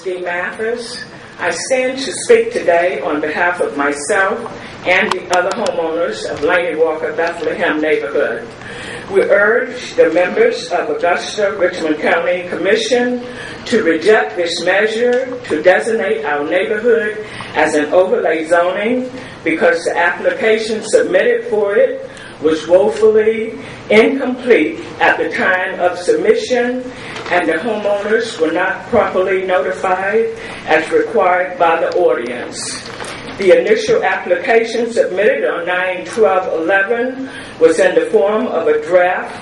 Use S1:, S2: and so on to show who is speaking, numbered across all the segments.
S1: Dee Mathis. I stand to speak today on behalf of myself and the other homeowners of Laney Walker Bethlehem neighborhood. We urge the members of Augusta Richmond County Commission to reject this measure to designate our neighborhood as an overlay zoning because the application submitted for it was woefully incomplete at the time of submission, and the homeowners were not properly notified as required by the ordinance. The initial application submitted on 9/12/11 was in the form of a draft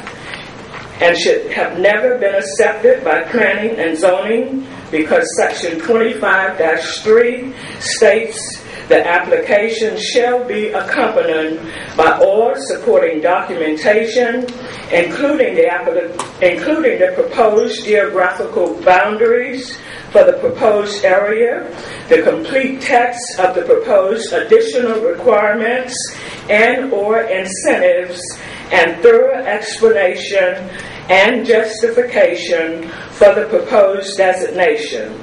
S1: and should have never been accepted by planning and zoning because section 25-3 states the application shall be accompanied by all supporting documentation, including the proposed geographical boundaries for the proposed area, the complete text of the proposed additional requirements and/or incentives, and thorough explanation and justification for the proposed designation.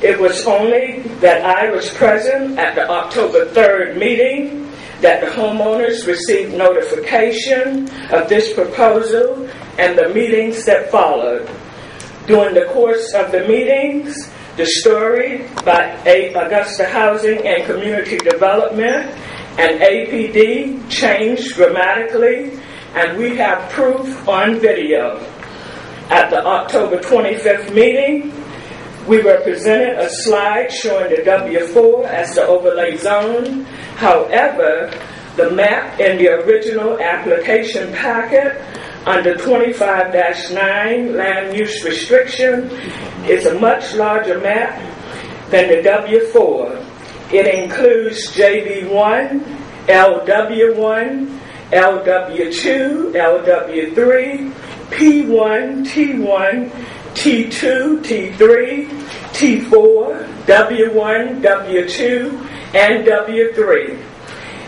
S1: It was only that I was present at the October 3rd meeting that the homeowners received notification of this proposal and the meetings that followed. During the course of the meetings, the story by Augusta Housing and Community Development and APD changed dramatically, and we have proof on video. At the October 25th meeting, we were presented a slide showing the W4 as the overlay zone. However, the map in the original application packet under 25-9 land use restriction is a much larger map than the W4. It includes JB1, LW1, LW2, LW3, P1, T1, T2, T3, T4, W1, W2, and W3.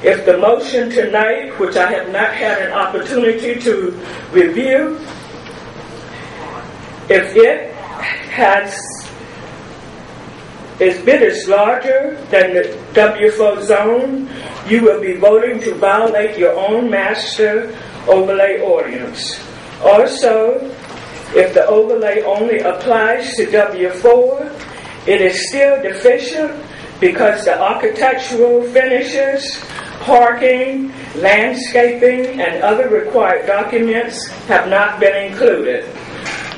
S1: If the motion tonight, which I have not had an opportunity to review, if it is larger than the W4 zone, you will be voting to violate your own master overlay ordinance. Also, if the overlay only applies to W4, it is still deficient because the architectural finishes, parking, landscaping, and other required documents have not been included.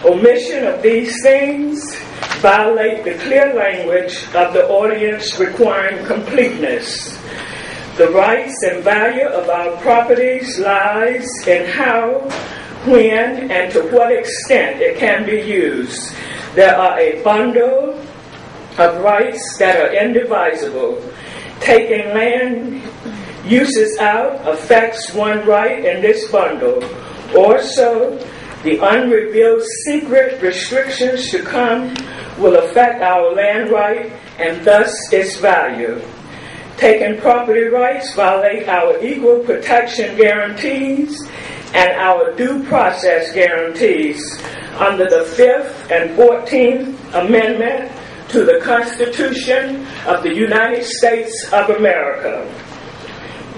S1: Omission of these things violate the clear language of the ordinance requiring completeness. The rights and value of our properties lies in how, when, and to what extent it can be used. There are a bundle of rights that are indivisible. Taking land uses out affects one right in this bundle. Also, the unrevealed secret restrictions to come will affect our land right and thus its value. Taking property rights violate our equal protection guarantees and our due process guarantees under the 5th and 14th Amendment to the Constitution of the United States of America.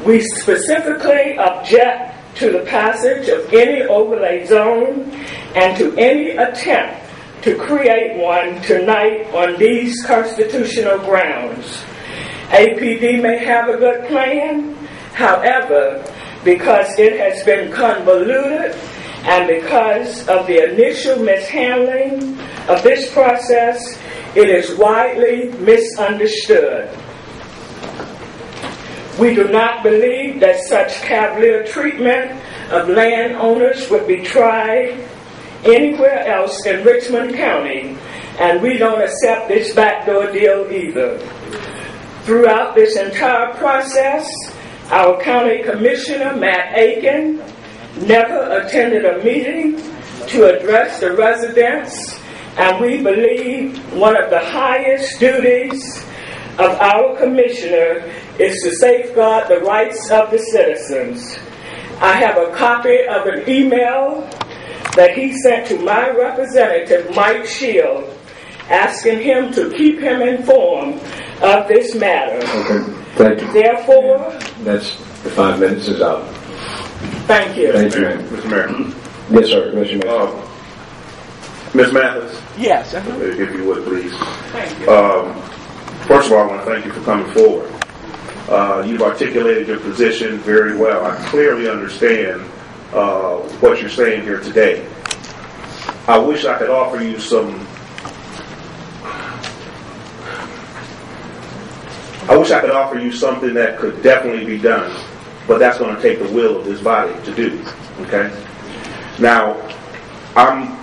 S1: We specifically object to the passage of any overlay zone and to any attempt to create one tonight on these constitutional grounds. APD may have a good plan, however, because it has been convoluted and because of the initial mishandling of this process, it is widely misunderstood. We do not believe that such cavalier treatment of landowners would be tried anywhere else in Richmond County, and we don't accept this backdoor deal either. Throughout this entire process, our county commissioner, Matt Aiken, never attended a meeting to address the residents, and we believe one of the highest duties of our commissioner is to safeguard the rights of the citizens. I have a copy of an email that he sent to my representative, Mike Shield, asking him to keep him informed of this matter.
S2: Okay, thank you.
S1: Therefore,
S2: That's the 5 minutes is up.
S1: thank you.
S2: Thank you.
S3: Mr. Mayor.
S2: Yes, sir. Commissioner Mathis.
S3: Ms. Mathis,
S1: Yes.
S3: if you would, please.
S1: Thank you.
S3: First of all, I want to thank you for coming forward. You've articulated your position very well. I clearly understand what you're saying here today. I wish I could offer you something that could definitely be done, but that's going to take the will of this body to do. Okay? Now, I'm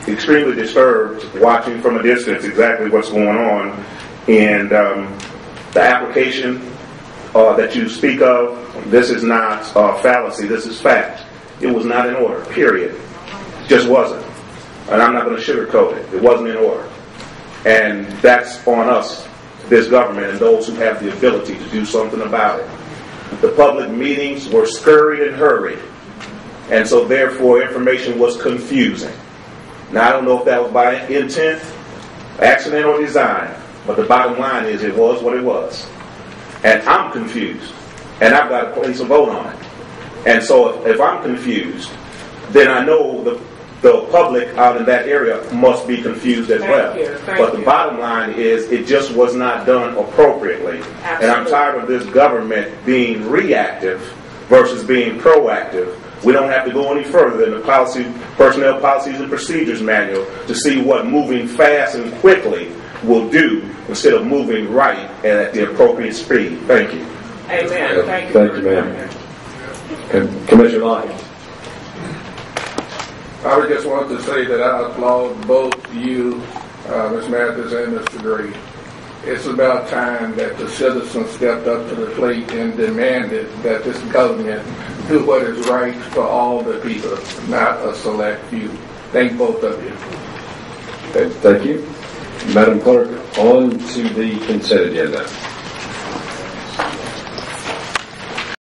S3: extremely disturbed watching from a distance exactly what's going on, and the application that you speak of, this is not fallacy, this is fact. It was not in order, period. It just wasn't. And I'm not going to sugarcoat it. It wasn't in order. And that's on us, this government, and those who have the ability to do something about it. The public meetings were scurried and hurried, and so therefore information was confusing. Now, I don't know if that was by intent, accident, or design, but the bottom line is it was what it was. And I'm confused, and I've got to place a vote on it. And so if I'm confused, then I know the public out in that area must be confused as well. But the bottom line is it just was not done appropriately. Absolutely. And I'm tired of this government being reactive versus being proactive. We don't have to go any further than the Personnel Policies and Procedures Manual to see what moving fast and quickly will do instead of moving right and at the appropriate speed. Thank you.
S1: Amen. Thank you.
S2: Thank you, ma'am. Commissioner Lyons.
S4: I would just want to say that I applaud both you, Ms. Mathis, and Mr. Gray. It's about time that the citizens stepped up to the plate and demanded that this government do what is right for all the people, not a select few. Thank both of you.
S2: Okay, thank you. Madam Clerk, on to the consent agenda.